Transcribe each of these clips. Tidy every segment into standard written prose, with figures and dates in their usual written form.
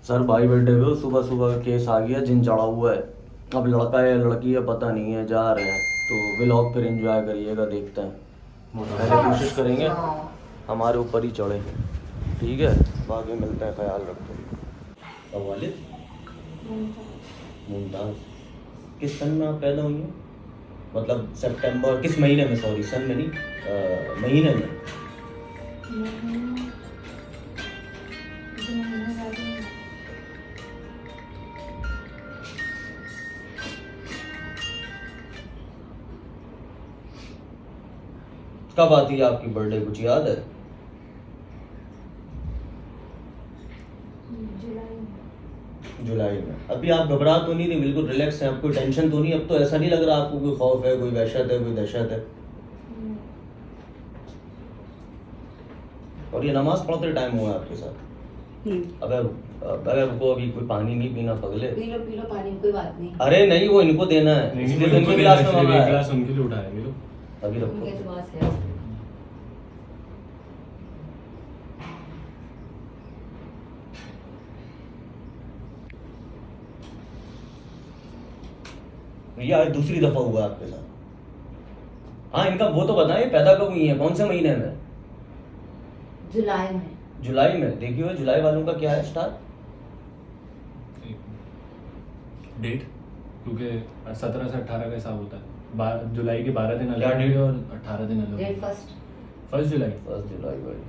Sir भाई birthday पे सुबह सुबह का केस आ गया, जिन चढ़ा हुआ है। अब लड़का है या लड़की है पता नहीं है, जा रहे हैं तो व्लॉग फिर एंजॉय करिएगा, देखते हैं। पहले कोशिश करेंगे हमारे ऊपर ही चढ़े, ठीक है। बाकी मिलते हैं, ख्याल रखो। अब वालिद मुमताज़ किस सन में आप पैदा हुई हैं? मतलब सितंबर किस महीने में? सॉरी सन में नहीं, महीने में। कब आती है आपकी बर्थडे, कुछ याद है? जुलाई में। अभी आप घबरा तो नहीं रही? बिल्कुल रिलैक्स हैं, आपको टेंशन तो नहीं? अब तो ऐसा नहीं लग रहा आपको कोई खौफ है, कोई वहशत है, कोई दहशत है? और ये नमाज पढ़ते टाइम हुआ है आपके साथ? अगर रुको, अभी कोई पानी नहीं पीना पगले। पी लो पानी, कोई बात नहीं। अरे नहीं, वो इनको देना है, इसलिए तो इनके गिलास में मंगाया है। गिलास उनके लिए उठाया लो। अभी रखो। उनके तो बात है। ये आज दूसरी दफा हुआ आपके साथ? हाँ, इनका वो तो बताएं, पैदा कब हुई है, कौन से महीने में? जुलाई में। जुलाई में। देखिए जुलाई वालों का क्या है स्टार डेट, क्योंकि 17 से 18 का हिसाब होता है। जुलाई के 12 दिन क्या अलग डेट? और 18 दिन अलग। डेट फर्स्ट जुलाई। 1 जुलाई वाली।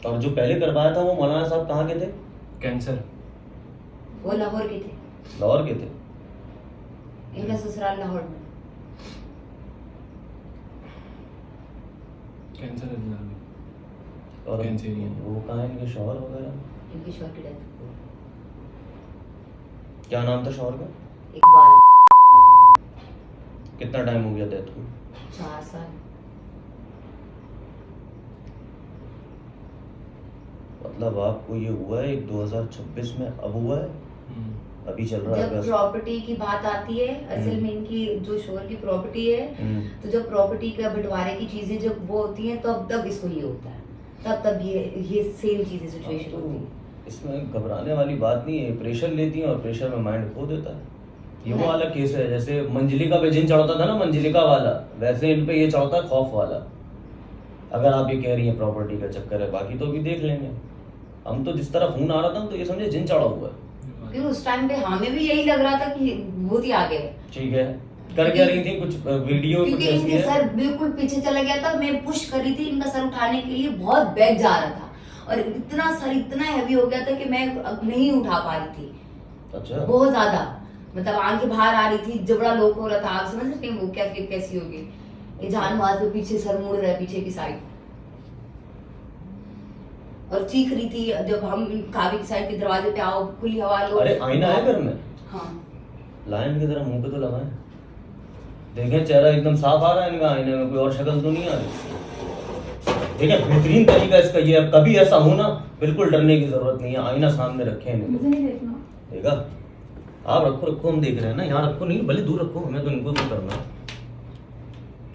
और जो पहले करवाया था वो मौलाना साहब कहाँ के थे? कैंसर। वो लाहौर के थे। लाहौर के थे। इनका ससुराल लाहौर में। कैंसर है दिमाग में। और कैंसेरियन। वो कहाँ है इनके शौहर वगैरह? इनके शौहर की डेथ। क्या नाम था शौहर का? इकबाल। कितना टाइम हो गया डेथ को? 4 साल। मतलब आपको ये हुआ है 2026 में, अब हुआ है, अभी चल रहा है जब अगस्त। प्रॉपर्टी की बात आती है, असल में इनकी जो शोहर की प्रॉपर्टी है, तो जब प्रॉपर्टी का बंटवारे की चीजें जब वो होती हैं तब इसको ये होता है, तब ये सेम चीजें सिचुएशन होती है। इसमें घबराने वाली बात नहीं है, प्रेशर लेती है और प्रेशर में माइंड खो देता है। ये वो वाला केस है, जैसे मंजलिका पे जिन चढ़ता था ना, मंजलिका वाला, वैसे इन पे ये चढ़ता है खौफ वाला। अगर आप ये कह रही हैं प्रॉपर्टी का चक्कर है, बाकी तो अभी देख लेंगे। हम तो जिस तरह खून आ रहा था तो ये समझे जिन चढ़ा हुआ है। क्योंकि उस टाइम पे हमें भी यही लग रहा था कि भूत ही आ गए। ठीक है, कर क्या रही थी? कुछ वीडियो कुछ क्योंकि ऐसी इनके है? सर बिल्कुल पीछे चला गया था, मैं पुश कर रही थी इनका सर उठाने के लिए, बहुत बैक जा रहा था और इतना सर इतना हैवी हो गया था कि मैं अब नहीं उठा पा रही थी। अच्छा। बहुत ज्यादा, मतलब आंखें बाहर आ रही थी, जबड़ा लोक हो रहा था। आप समझ सकते हैं वो क्या कैसी होगी। ये जान माज पे पीछे सर मुड़ रहा है, पीछे की साइड, और चीख रही थी जब हम काबी की साइड के दरवाजे पे आओ, खुली हवा लो। अरे आईना है घर में? हाँ। लायन की तरह मुंह पे तो लगाए, देखें चेहरा एकदम साफ आ रहा है इनका, आईने में कोई और शक्ल तो नहीं आ रही। ठीक है, बेहतरीन तरीका इसका ये है, कभी ऐसा हो ना, बिल्कुल डरने की जरूरत नहीं है। आईना सामने रखे हैं, मुझे नहीं देखना। देखा? आप रखो, हम देख रहे हैं ना, यहाँ रखो, नहीं भले दूर रखो, हमें तो इनको तो करना है।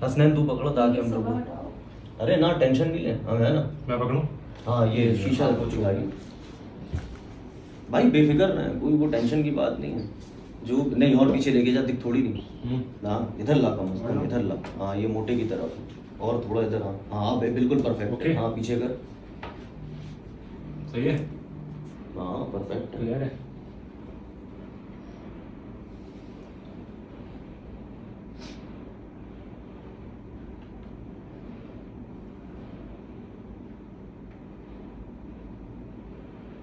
हसनैन तू पकड़ो ताकि हम लोग, अरे ना टेंशन नहीं ले, हम है ना। मैं पकड़ूं? हाँ, ये शीशा को चुराइए भाई, बेफिक्र ना, कोई वो टेंशन की बात नहीं है। जो नहीं, और पीछे लेके जा, दिख थोड़ी नहीं। हाँ, इधर ला, कम से कम इधर ला। हाँ, ये मोटे की तरफ, और थोड़ा इधर। हाँ हाँ बिल्कुल परफेक्ट है। हाँ पीछे कर। सही है। हाँ परफेक्ट है। क्लियर है।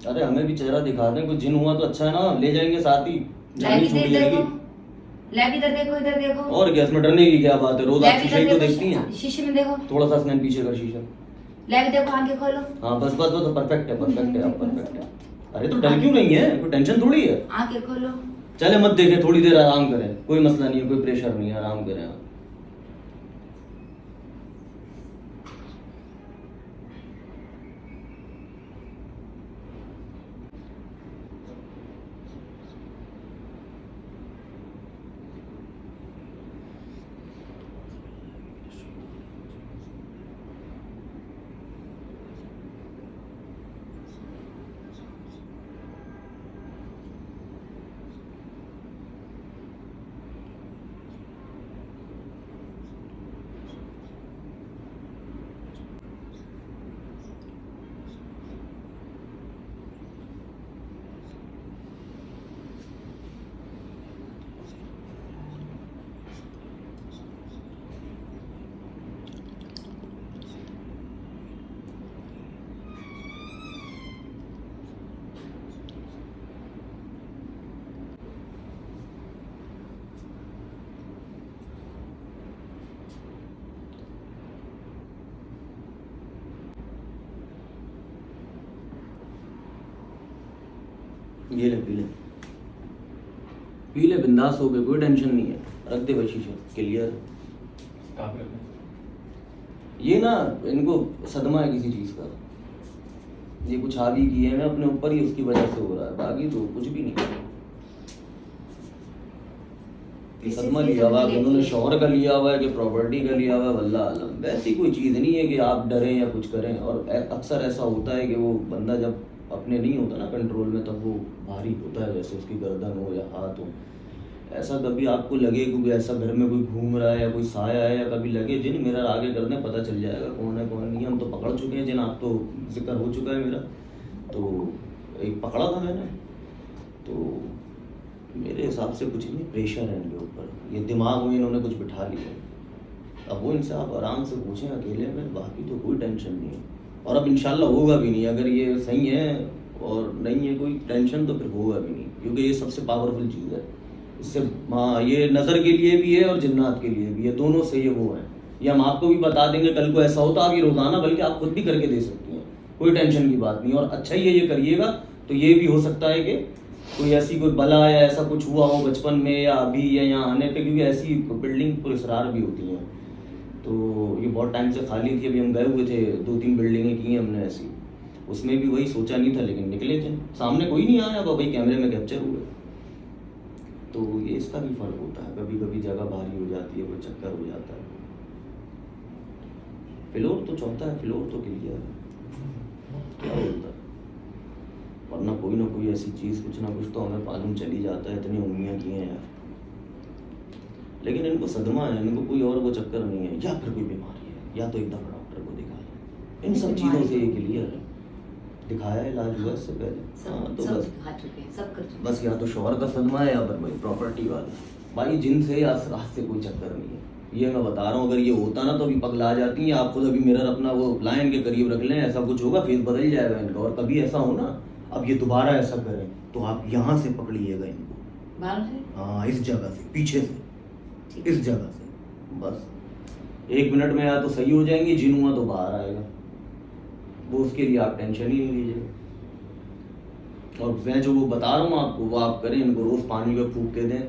अरे हमें भी चेहरा दिखा दें, कोई जिन हुआ तो अच्छा है ना, ले जाएंगे साथ ही, जानी छूट जाएगी। लैब इधर देखो, इधर देखो। और क्या, इसमें डरने की क्या बात है? रोज आप शीशे ही तो देखती हैं। शीशे में देखो, थोड़ा सा स्नैन पीछे कर शीशा। लैब देखो, आंखें खोलो। हाँ बस बस बस, परफेक्ट है, परफेक्ट है, आप परफेक्ट है। अरे तो डर क्यों नहीं है, कोई टेंशन थोड़ी है। आंखें खोलो। चले मत देखे, थोड़ी देर आराम करें, कोई मसला नहीं है, कोई प्रेशर नहीं है, आराम करें आप। ये ले पी ले बिंदास हो गए, कोई टेंशन नहीं है, रख दे भाई शीशा, क्लियर। कहाँ पे रखना है? ये ना इनको सदमा है किसी चीज़ का, ये कुछ हावी किए हैं अपने ऊपर ही, उसकी वजह से हो रहा है, बाकी तो कुछ भी नहीं। ये सदमा लिया हुआ है, उन्होंने शौहर का लिया हुआ है कि प्रॉपर्टी का लिया हुआ है, वल्लाह आलम। वैसी कोई चीज़ नहीं है कि आप डरें या कुछ करें। और अक्सर ऐसा होता है कि वो बंदा जब अपने नहीं होता ना कंट्रोल में, तब वो भारी होता है, वैसे उसकी गर्दन हो या हाथ हो। ऐसा कभी आपको लगे कि ऐसा घर में कोई घूम रहा है या कोई साया है, या कभी लगे जिन मिरर आगे कर दें, पता चल जाएगा कौन है कौन नहीं है। हम तो पकड़ चुके हैं जिन, आप तो जिक्र हो चुका है मेरा, तो एक पकड़ा था मैंने, तो मेरे हिसाब से कुछ नहीं, प्रेशर है इनके ऊपर, ये दिमाग में इन्होंने कुछ बिठा लिया। अब वो इनसे आप आराम से पूछें अकेले में, बाकी तो कोई टेंशन नहीं है। और अब इंशाल्लाह होगा भी नहीं, अगर ये सही है और नहीं है कोई टेंशन, तो फिर होगा भी नहीं, क्योंकि ये सबसे पावरफुल चीज़ है। इससे हाँ, ये नज़र के लिए भी है और जिन्नात के लिए भी है, दोनों से ये वो है। ये हम आपको भी बता देंगे, कल को ऐसा हो तो आप ये रोज़ाना बल्कि आप खुद भी करके दे सकती हैं, कोई टेंशन की बात नहीं। और अच्छा ही है ये करिएगा, तो ये भी हो सकता है कि कोई ऐसी कोई बला या ऐसा कुछ हुआ हो बचपन में या अभी या यहाँ आने पे, क्योंकि ऐसी बिल्डिंग पर इसरार भी होती हैं। तो ये बहुत टाइम से खाली थी, अभी हम गए हुए थे, 2-3 बिल्डिंगें की हैं हमने ऐसी, उसमें भी वही सोचा नहीं था, लेकिन निकले थे, सामने कोई नहीं आया, वही कैमरे में कैप्चर हुए। तो ये इसका भी फर्क होता है, कभी कभी जगह भारी हो जाती है, कोई चक्कर हो जाता है। फ्लोर तो चौथा है, फ्लोर तो क्लियर है, क्या होता है, वरना कोई ना कोई ऐसी चीज़ कुछ ना कुछ तो हमें मालूम चली जाता है। इतनी उम्मीदें की हैं यार, लेकिन इनको सदमा है, इनको कोई और वो चक्कर नहीं है, या फिर कोई बीमारी है, या तो एक दफ़ा डॉक्टर को दिखा लें। इन सब चीज़ों से ये क्लियर है, दिखाया है, इलाज हुआ इससे पहले। हाँ, तो बस दिखा चुके हैं, सब कर चुके बस या तो शौहर का सदमा है या फिर भाई प्रॉपर्टी वाला। भाई जिनसे या रात से कोई चक्कर नहीं है, ये मैं बता रहा हूँ। अगर ये होता ना तो अभी पगला जाती हैं। आप खुद अभी मिरर अपना वो लाइन के करीब रख लें, ऐसा कुछ होगा, फेस बदल जाएगा इनका। और कभी ऐसा हो ना, अब ये दोबारा ऐसा करें, तो आप यहाँ से पकड़िएगा इनको, बाल से, हाँ इस जगह से, पीछे से, इस जगह से, बस 1 मिनट में या तो सही हो जाएंगे, जिन हुआ तो बाहर आएगा वो, उसके लिए आप टेंशन ही नहीं लीजिए। और मैं जो वो बता रहा हूँ आपको, वो आप करें, इनको रोज़ पानी में फूंक के दें,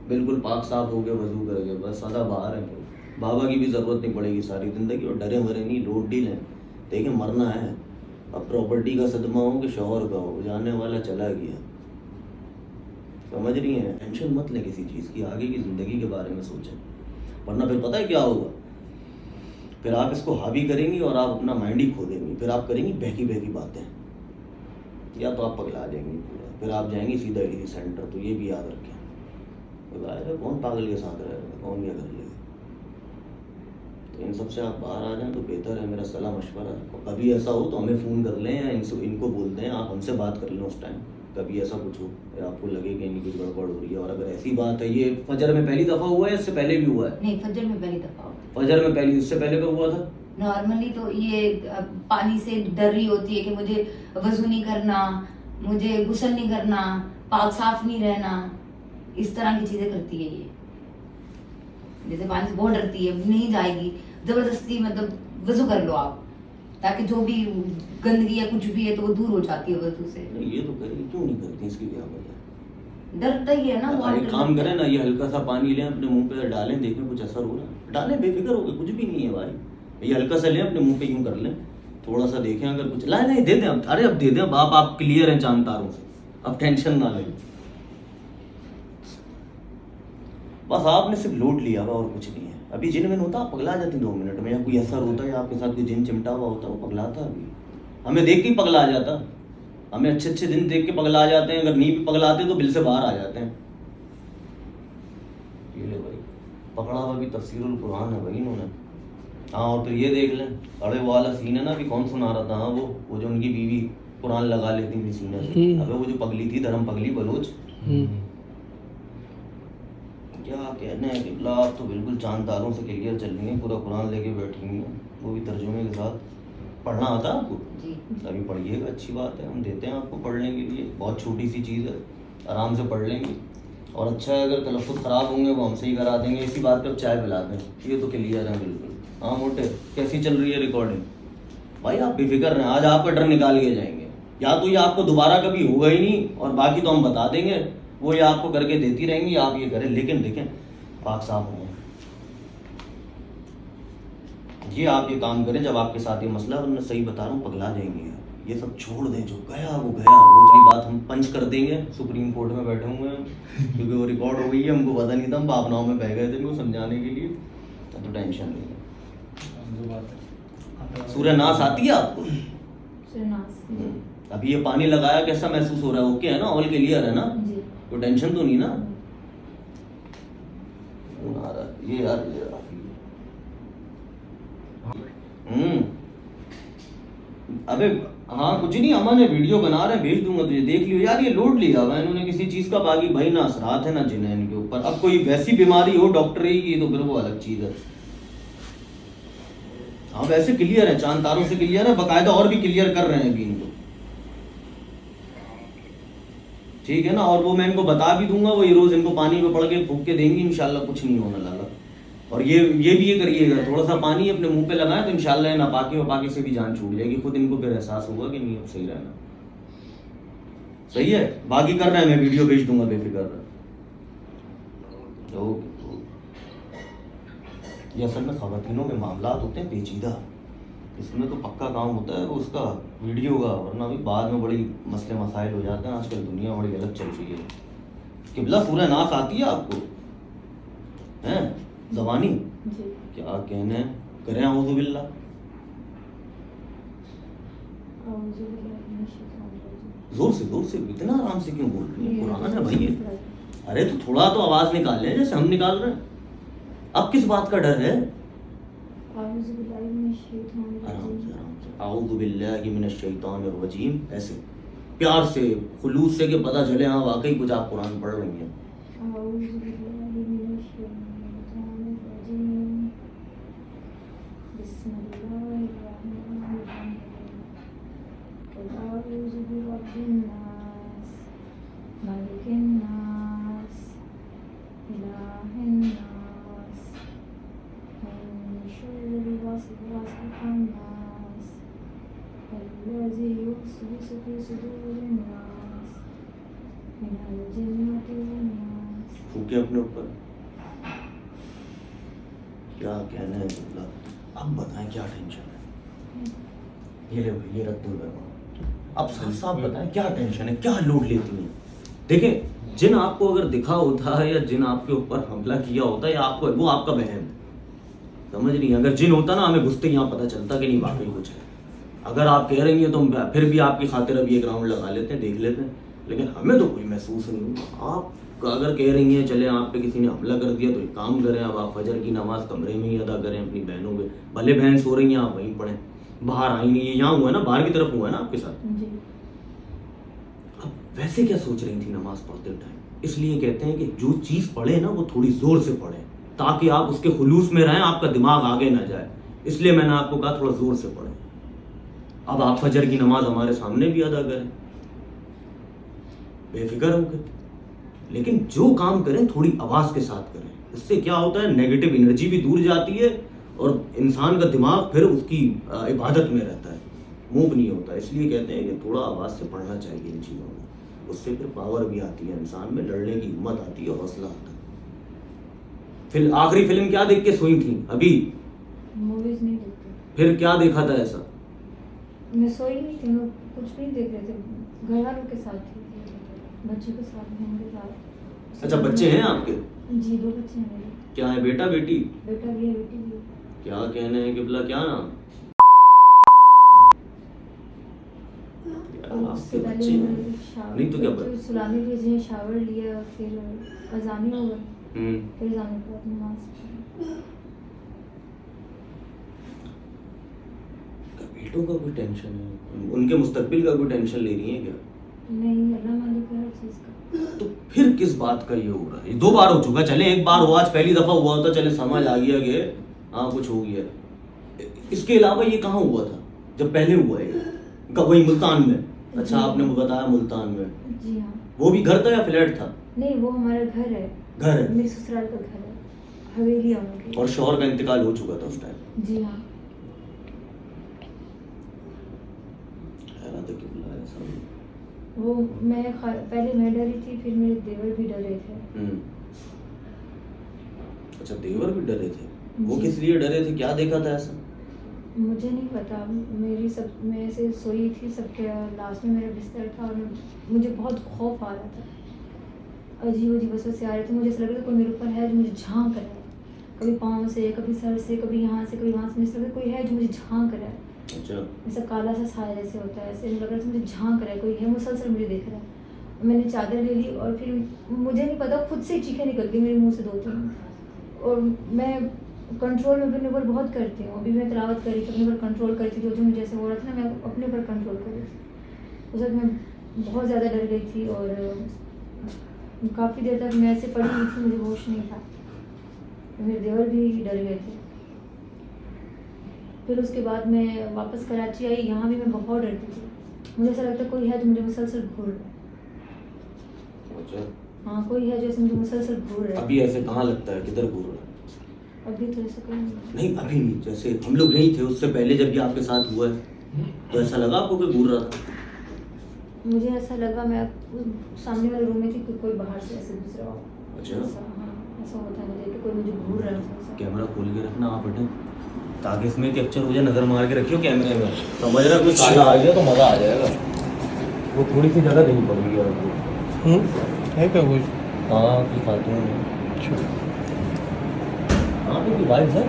बिल्कुल पाक साफ हो गया, वजू करके, बस सदा बाहर है। बाबा की भी ज़रूरत नहीं पड़ेगी सारी ज़िंदगी, और डरे मरे नहीं, रोड डील है, देखिए मरना है। अब प्रॉपर्टी का सदमा हो कि शौहर का हो, जाने वाला चला गया, समझ रही हैं। टेंशन मत लें किसी चीज़ की, आगे की ज़िंदगी के बारे में सोचें, वरना फिर पता है क्या होगा, फिर आप इसको हावी करेंगी और आप अपना माइंड ही खो देंगी। फिर आप करेंगी बहकी बहकी बातें, या तो आप पगला जाएंगी पूरा, फिर आप जाएंगी सीधा इसी सेंटर। तो ये भी याद रखें, बताएगा कौन पागल के साथ रहेगा, कौन क्या कर लेगा। तो इन सब से आप बाहर आ जाएं तो बेहतर है, मेरा सलाह मशवरा है। कभी ऐसा हो तो हमें फ़ोन कर लें, या इनको बोलते हैं, आप हमसे बात कर लें उस टाइम, कभी ऐसा कुछ हो या आपको लगे कि इनकी कुछ गड़बड़ हो रही है। और अगर ऐसी बात है, ये फजर में पहली दफ़ा हुआ है, इससे पहले भी हुआ है? नहीं, फजर में पहली दफा हुआ। फजर में पहली, इससे पहले कब हुआ था? नॉर्मली तो ये पानी से डर रही होती है कि मुझे वजू नहीं करना, मुझे गुस्ल नहीं करना, पाक साफ नहीं रहना, इस तरह की चीजें करती है ये। जैसे पानी से बहुत डरती है, नहीं जाएगी, जबरदस्ती मतलब वजू कर लो आप, ताकि जो भी गंदगी या कुछ भी है तो वो दूर हो जाती है वजू से। नहीं, ये तो करेगी, क्यों नहीं करती, इसकी क्या वजह? डरता ही है ना वो। एक काम करें ना, ये हल्का सा पानी लें, अपने मुंह पे डालें, देखें कुछ असर हो रहा है, डालें, बेफिक्र हो गए, कुछ भी नहीं है भाई। ये हल्का सा लें, अपने मुंह पे यूं कर लें, थोड़ा सा देखें, अगर कुछ ला नहीं दे दें। अरे अब दे दें, अब आप क्लियर हैं चांद तारों से, अब टेंशन ना लें। बस आपने सिर्फ लोड लिया हुआ और कुछ नहीं है। अभी जिन में होता आप पगला जाते 2 मिनट में, या कोई असर होता है या आपके साथ कोई जिन चिमटा हुआ होता, वो पगलाता। अभी हमें देख के ही पगला आ जाता, हमें अच्छे अच्छे दिन देख के पगला आ जाते हैं, अगर नहीं भी पगलाते तो बिल से बाहर आ जाते हैं। ये ले भाई, पकड़ा हुआ भी तफसीरुल कुरान है भाई इन्होंने। हाँ, और फिर ये देख लें, अरे वो वाला सीन है ना, अभी कौन सुना रहा था, हाँ वो जो उनकी बीवी कुरान लगा लेती थी सीने से, अबे वो जो पगली थी, धर्म पगली बलोच, क्या कहने हैं कि आप तो बिल्कुल चांद तारों से क्लियर चल रही हैं, पूरा कुरान लेके बैठी हुई हैं, वो भी तर्जुमे के साथ। पढ़ना आता है आपको? जी। अभी पढ़िएगा, अच्छी बात है, हम देते हैं आपको पढ़ने के लिए, बहुत छोटी सी चीज़ है, आराम से पढ़ लेंगे। और अच्छा है, अगर तलफ़्फ़ुज़ ख़राब होंगे वो हमसे ही करा देंगे, इसी बात पे अब चाय पिला दें, ये तो क्लियर है बिल्कुल। हाँ मोटे, कैसी चल रही है रिकॉर्डिंग? भाई आप बेफिक्र रहें, आज आपका डर निकाल के जाएंगे, या तो ये आपको दोबारा कभी होगा ही नहीं, और बाकी तो हम बता देंगे, वो ये आपको करके देती रहेंगी, आप ये करें। लेकिन देखें पाक साफ होंगे, ये आप ये काम करें जब आपके साथ ये मसला, मैं सही बता रहा हूँ, पगला जाएंगे यार। ये सब छोड़ दें, जो गया वो गया। वो वाली बात हम पंच कर देंगे, सुप्रीम कोर्ट में बैठे हुए हैं क्योंकि वो रिकॉर्ड हो गई है, हमको पता नहीं था, हम भावनाओं में बह गए थे इनको समझाने के लिए, तो टेंशन नहीं है। जो बात है सूर्य नाश आती है आपको? श्रीनाथ अभी ये पानी लगाया कैसा महसूस हो रहा है? ओके है ना? ऑल क्लियर है ना? जी कोई टेंशन तो नहीं ना? खून आ रहा है ये यार, ये अबे हाँ कुछ नहीं, अमन है वीडियो बना रहे हैं, भेज दूंगा तुझे, देख लियो यार। ये लोड लिया हुआ है इन्होंने किसी चीज का, बाकी भाई ना असरात है ना जिन है इनके ऊपर। अब कोई वैसी बीमारी हो डॉक्टरी की तो फिर वो अलग चीज है। हाँ वैसे क्लियर है, चांद तारों से क्लियर है, बकायदा और भी क्लियर कर रहे हैं अभी इनको, ठीक है ना? और वो मैं इनको बता भी दूंगा, वो ये रोज इनको पानी में पड़ के फूक के देंगी, इंशाल्लाह कुछ नहीं होने लगा। और ये भी ये करिएगा, थोड़ा सा पानी अपने मुंह पे लगाएं तो इंशाल्लाह नापाकी वपाकी से भी जान छूट जाएगी, खुद इनको फिर एहसास होगा कि नहीं अब सही रहना। सही है, बाकी कर रहे हैं, मैं वीडियो भेज दूंगा, बेफिक्र रहे। ओके, ये असल में खवातीनों के मामला होते हैं पेचीदा, इसमें तो पक्का काम होता है वो उसका वीडियो का, वरना भी बाद में बड़ी मसले मसाइल हो जाते हैं। आजकल दुनिया बड़ी अलग चल रही है। किबला सूरह नास आती है आपको? हैं ज़बानी जी क्या कहने करें? औज़ु बिल्लाह, जोर से इतना आराम से क्यों बोल रही है? कुरान है भाई ये। अरे तो थोड़ा तो आवाज निकाल लें जैसे हम निकाल रहे हैं। अब किस बात का डर है? आराम से आऊज़ु बिल्लाहि मिनश शैतानिर रजीम, ऐसे प्यार से खुलूस से कि पता चले हाँ वाकई कुछ आप कुरान पढ़ रही हैं। फूके अपने ऊपर, क्या कहना है जुमला? अब बताएं क्या टेंशन है? ये ले भाई, ये रद्दुल बैमान। अब सर साहब बताएं क्या टेंशन है, क्या लोड लेती हैं? देखें जिन आपको अगर दिखा होता है या जिन आपके ऊपर हमला किया होता है या आपको, वो आपका बहन है, समझ नहीं? अगर जिन होता ना हमें घुसते यहाँ पता चलता कि नहीं वाकई कुछ है। अगर आप कह रही हैं तो हम फिर भी आपकी खातिर अभी एक राउंड लगा लेते हैं, देख लेते हैं, लेकिन हमें तो कोई महसूस नहीं। आप अगर कह रही हैं चले आप पे किसी ने हमला कर दिया तो एक काम करें, अब आप फजर की नमाज कमरे में ही अदा करें अपनी बहनों के, भले बहन सो रही हैं आप वहीं पढ़ें, बाहर आई नहीं है, यहाँ हुआ है ना, बाहर की तरफ हुआ है ना आपके साथ। अब वैसे क्या सोच रही थी नमाज पढ़ते टाइम? इसलिए कहते हैं कि जो चीज़ पढ़े ना वो थोड़ी जोर से पढ़े ताकि आप उसके खुलूस में रहें, आपका दिमाग आगे ना जाए। इसलिए मैंने आपको कहा थोड़ा जोर से पढ़ें। अब आप फजर की नमाज हमारे सामने भी अदा करें बेफिक्र होकर, लेकिन जो काम करें थोड़ी आवाज के साथ करें। इससे क्या होता है, नेगेटिव एनर्जी भी दूर जाती है और इंसान का दिमाग फिर उसकी इबादत में रहता है, मूव नहीं होता। इसलिए कहते हैं कि थोड़ा आवाज से पढ़ना चाहिए इन चीज़ों में, उससे फिर पावर भी आती है इंसान में, लड़ने की हिम्मत आती है और हौसला आता है। फिर आखिरी फिल्म क्या देख के सोई थी? अभी मूवीज नहीं देखते। फिर क्या देखा था ऐसा? मैं सोई नहीं थी, मैं कुछ नहीं देख रहे थे, घर वालों के साथ थी, बच्चों के साथ, बहन के साथ। अच्छा बच्चे हैं आपके? जी 2 बच्चे हैं मेरे। क्या है, बेटा बेटी? बेटा भी है बेटी भी है। क्या कहने हैं किबला, क्या नाम? और उससे आपके पहले बच्चे हैं? मैंने शावर नहीं तो क्या तो सुलाने भेजे, शावर लिया, फिर अजान हो गई, फिर जाने के बाद नमाज पढ़ी। बेटों का कोई टेंशन है? उनके मुस्तकबिल का कोई टेंशन ले रही है क्या? नहीं, अल्लाह मालिक है हर चीज का। तो फिर किस बात का ये हो रहा है? 2 बार हो चुका, चले एक बार हुआ, आज पहली दफा हुआ था, चले समझ आ गया कि हाँ कुछ हो गया। इसके अलावा ये कहाँ हुआ था जब पहले हुआ है? वही मुल्तान में? अच्छा आपने बताया मुल्तान में। जी हाँ। वो भी घर था या फ्लैट था? नहीं वो हमारा घर है। घर है? मेरे ससुराल का घर है, हवेली है उनकी। और शौहर का इंतकाल हो चुका था उस टाइम? जी हाँ। ऐसा? वो पहले मैं डरी थी, फिर मेरे देवर भी डरे थे। अच्छा, देवर भी डरे थे? वो जी। किस लिए डरे थे, क्या देखा था ऐसा? मुझे नहीं पता, मैं ऐसे सोई थी, सबके लास्ट में मेरा बिस्तर था और मुझे बहुत खौफ आ रहा था। अजीब अजीब वसवसे आ रहे थे, मुझे ऐसा लग रहा था कोई मेरे ऊपर है जो मुझे झांक रहा है, कभी पाँव से, कभी सर से, कभी यहाँ से, कभी वहाँ से। मुझे लग रहा है कोई है जो मुझे झांक रहा है। अच्छा। ऐसा काला सा साया जैसे होता है, ऐसे लग रहा था मुझे झांक रहा है, कोई है मुसलसल मुझे देख रहा है। मैंने चादर ले ली और फिर मुझे नहीं पता, खुद से चीखें निकल गई मेरे मुंह से 2-3। और मैं कंट्रोल में अपने ऊपर बहुत करती हूँ। अभी मैं तिलावत करी थी, अपने ऊपर कंट्रोल करी थी, जो मुझे ऐसे हो रहा था ना, मैं अपने ऊपर कंट्रोल कर रही थी। उस वक्त मैं बहुत ज़्यादा डर गई थी और काफ़ी देर तक मैं ऐसे पड़ी हुई थी, मुझे होश नहीं था। मेरे देवर भी डर गए थे। फिर उसके बाद मैं वापस कराची आई, यहाँ भी मैं बहुत डरती थी। मुझे ऐसा लगता कोई है जो मुझे मुसलसल घूर रहा है। अच्छा। हाँ, कोई है जो ऐसे मुझे मुसलसल घूर रहा है। अभी ऐसे कहाँ लगता है, किधर घूर रहा है? अभी तो ऐसा कोई नहीं, अभी नहीं, जैसे हम लोग नहीं थे उससे पहले जब ये आपके साथ हुआ है, तो ऐसा लगा आपको कोई घूर रहा था? मुझे ऐसा लगा, मैं सामने वाले रूम में थी, कोई बाहर से ऐसे गुजरा हो। अच्छा। हाँ, ऐसा होता है मुझे कि कोई मुझे घूर रहा है ऐसा। कैमरा खोल के रखना आप बेटे, ताकि इसमें कैप्चर हो जाए, नजर मार के रखियो कैमरे में। समझ रहा, कुछ काला आ गया तो मजा आ जाएगा। वो थोड़ी सी जगह देनी पड़ेगी आपको। है क्या कोई? हाँ, की खातून है। अच्छा। हाँ, तो वाइफ है।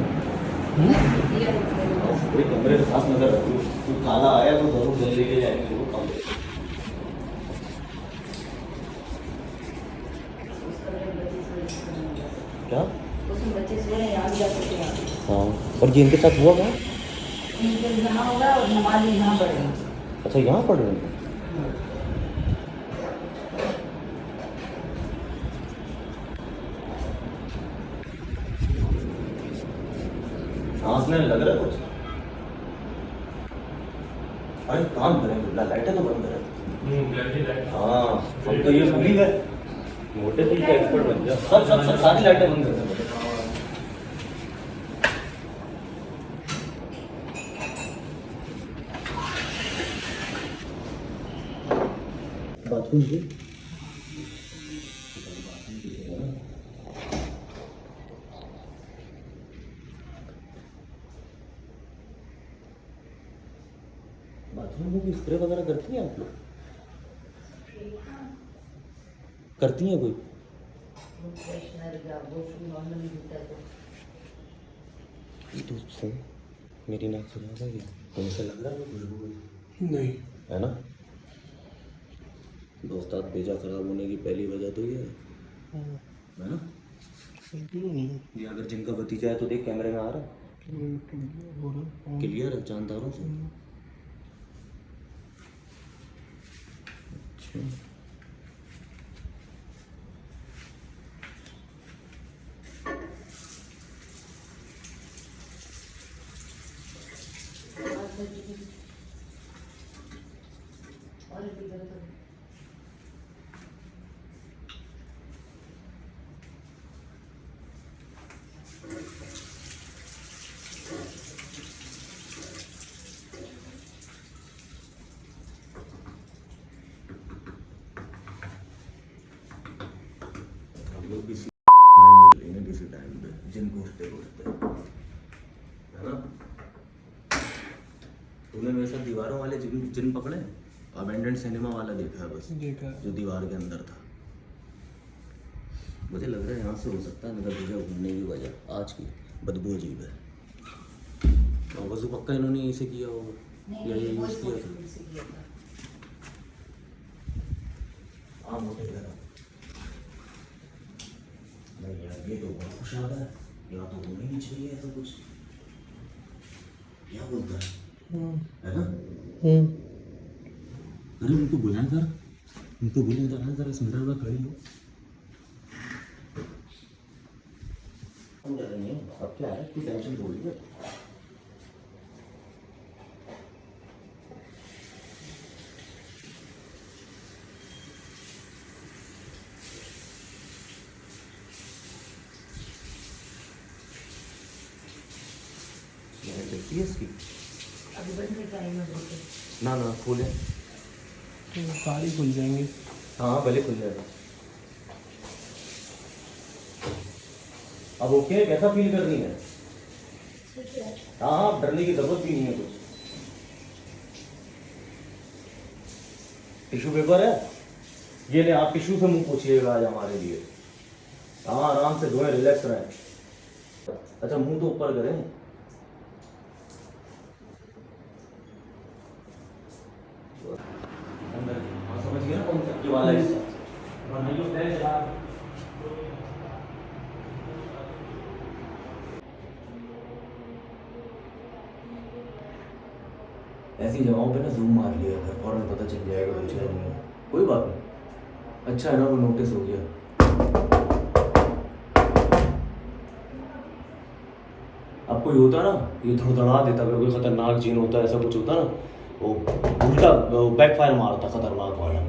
पूरे कमरे के साथ नजर रखियो, कुछ काला आया तो जरूर जल्दी ले जाएंगे वो कमरे। क्या? उसमें बच्चे सो रहे हैं, यहाँ भी जा सकते हैं। हाँ, और ये इनके साथ हुआ क्या? यहाँ होगा और नमाज यहाँ पढ़ रहे हैं। अच्छा, यहाँ पढ़ रहे हैं? सांस लेने लग रहा है कुछ? अरे काम करें, बुला लाइटें तो बंद करें। हाँ, हम तो ये भूल ही गए, मोटे दिल का एक्सपर्ट बन जा। सब सारी लाइटें बंद कर दे। बाथरूम की बाथरूम में भी स्प्रे वगैरह करती हैं आप लोग? करती हैं कोई? फ्रेशनर का वो नॉर्मली होता है तो तो सुन, मेरी नाक सुना था क्या? तुमसे लग रहा है खुशबू नहीं। है ना? दोस्ताद भेजा खराब होने की पहली वजह तो ये है ना? ये अगर जिनका भतीजा है तो देख कैमरे में आ रहा है, क्लियर है जानदारों से। अच्छा, और भी जरूरत है। हम लोग किसी मिल लेंगे किसी टाइम पे, जिन घुसते है ना? तूने मेरे साथ दीवारों वाले जिन जिन पकड़े? अबेंडेंट सिनेमा वाला देखा है बस, देखा है। जो दीवार के अंदर था। मुझे लग रहा है यहाँ से हो सकता है मेरा तुझे घूमने की वजह आज की बदबू अजीब है। और वजू पक्का इन्होंने इसे किया होगा या ये यूज़ किया था? हाँ, मोटे जरा नहीं यार, ये तो बहुत खुश आ रहा है, यहाँ तो होना ही नहीं चाहिए ऐसा कुछ। क्या बोलता है ना? अरे उनको बुलाया कर, उनको बुलाया कर, जरा इस मिरर में खड़ी हो। हम जा रहे हैं, अब क्या है, तू टेंशन छोड़ दे। देखती है इसकी? अभी बंद करके आई मैं बोलते ना ना खोले, तो सारी खुल जाएंगी। हाँ भले खुल जाएगा। अब ओके, कैसा फील कर रही है? हाँ हाँ, डरने की जरूरत भी नहीं है कुछ। टिश्यू पेपर है, ये ले, आप टिश्यू से मुंह पोछिएगा आज हमारे लिए। हाँ आराम से धोएं, रिलैक्स रहें। अच्छा मुंह तो ऊपर करें। अंदर समझ गए ना कौन सा ये वाला हिस्सा? ऐसी जगहों पे ना जूम मार लिया अगर, फौरन पता चल जाएगा कुछ है नहीं है। कोई बात नहीं, अच्छा है ना वो नोटिस हो गया। अब कोई होता ना ये धड़धड़ा देता, अगर कोई खतरनाक जीन होता ऐसा कुछ होता ना, वो उल्टा बैकफायर मारता खतरनाक वाला।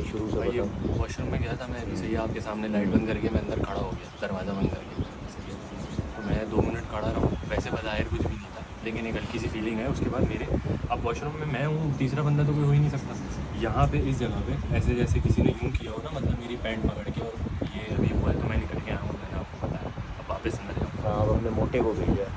शुरू से भाई बताओ। वॉशरूम में गया था मैं, अभी से ही आपके सामने लाइट बंद करके मैं अंदर खड़ा हो गया, दरवाज़ा बंद करके। तो मैं 2 मिनट खड़ा रहा हूँ, वैसे बाहर कुछ भी नहीं था, लेकिन एक हल्की सी फीलिंग है। उसके बाद मेरे अब वॉशरूम में मैं हूँ, तीसरा बंदा तो कोई हो ही नहीं सकता। यहाँ पे इस जगह पे ऐसे जैसे किसी ने यूँ किया हो ना, मतलब मेरी पैंट पकड़ के, और ये अभी हुआ है तो मैं निकल के आया हूँ, मैंने आपको बताया। अब वापस अंदर जाऊँ। हाँ अब हमने मोटे को भेजा।